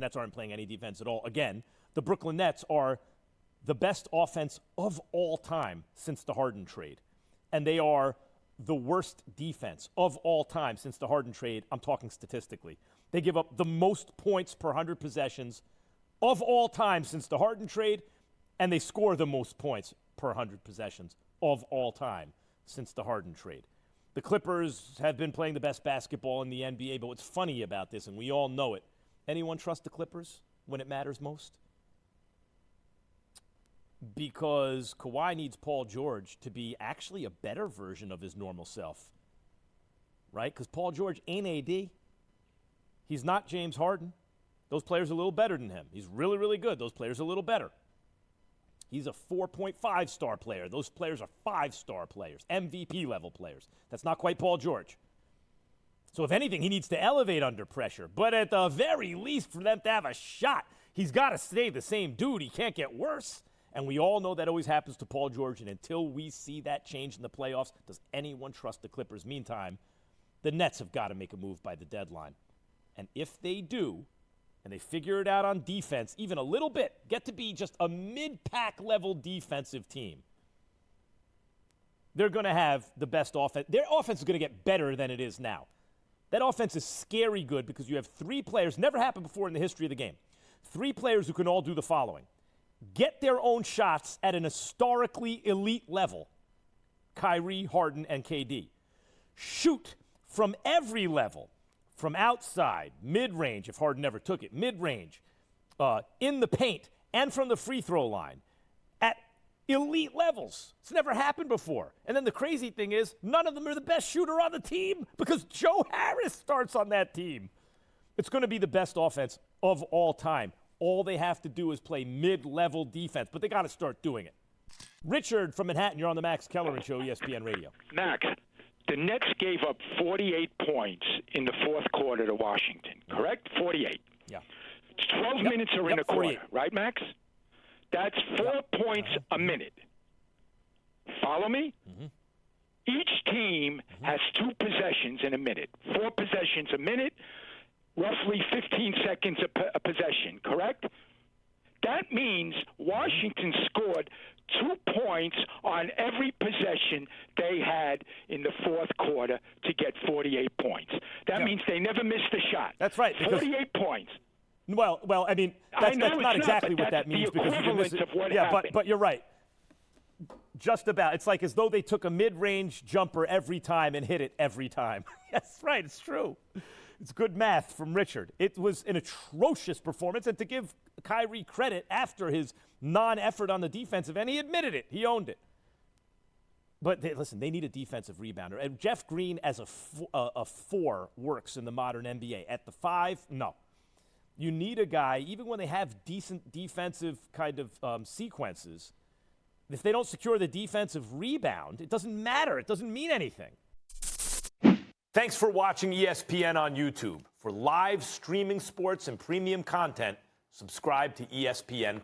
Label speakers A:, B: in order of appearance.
A: Nets aren't playing any defense at all. Again, the Brooklyn Nets are the best offense of all time since the Harden trade. And they are the worst defense of all time since the Harden trade. I'm talking statistically. They give up the most points per 100 possessions of all time since the Harden trade, and they score the most points per 100 possessions of all time since the Harden trade. The Clippers have been playing the best basketball in the NBA, but what's funny about this, and we all know it, anyone trust the Clippers when it matters most? Because Kawhi needs Paul George to be actually a better version of his normal self, right? Because Paul George ain't AD. He's not James Harden. Those players are a little better than him. He's really, really good. Those players are a little better. He's a 4.5-star player. Those players are 5-star players, MVP-level players. That's not quite Paul George. So if anything, he needs to elevate under pressure. But at the very least, for them to have a shot, he's got to stay the same dude. He can't get worse. And we all know that always happens to Paul George. And until we see that change in the playoffs, does anyone trust the Clippers? Meantime, the Nets have got to make a move by the deadline. And if they do, and they figure it out on defense, even a little bit, get to be just a mid-pack level defensive team, they're going to have the best offense. Their offense is going to get better than it is now. That offense is scary good because you have 3 players, never happened before in the history of the game, 3 players who can all do the following. Get their own shots at an historically elite level, Kyrie, Harden, and KD. Shoot from every level, from outside, mid-range, if Harden never took it, mid-range, in the paint, and from the free throw line at elite levels. It's never happened before. And then the crazy thing is, none of them are the best shooter on the team because Joe Harris starts on that team. It's going to be the best offense of all time. All they have to do is play mid-level defense, but they got to start doing it. Richard from Manhattan, you're on the Max Kellerman Show, ESPN Radio.
B: Max, the Nets gave up 48 points in the fourth quarter to Washington, correct? 48.
A: Yeah.
B: 12 minutes are in a quarter,
A: 48.
B: right, Max? That's 4 points a minute. Follow me? Mm-hmm. Each team has 2 possessions in a minute. 4 possessions a minute, roughly 15 seconds a possession, correct? That means Washington scored 2 points on every possession they had in the fourth quarter to get 48 points. That means they never missed a shot.
A: That's right.
B: 48 points.
A: Well, I mean, that's not exactly what that means because you can miss it.
B: Of what
A: yeah,
B: happened.
A: but you're right. Just about. It's like as though they took a mid-range jumper every time and hit it every time. That's right. It's true. It's good math from Richard. It was an atrocious performance, and to give Kyrie credit after his non-effort on the defensive end, he admitted it. He owned it. But listen, they need a defensive rebounder. And Jeff Green as a 4 works in the modern NBA. At the 5, no. You need a guy, even when they have decent defensive kind of sequences, if they don't secure the defensive rebound, it doesn't matter. It doesn't mean anything. Thanks for watching ESPN on YouTube. For live streaming sports and premium content, subscribe to ESPN+.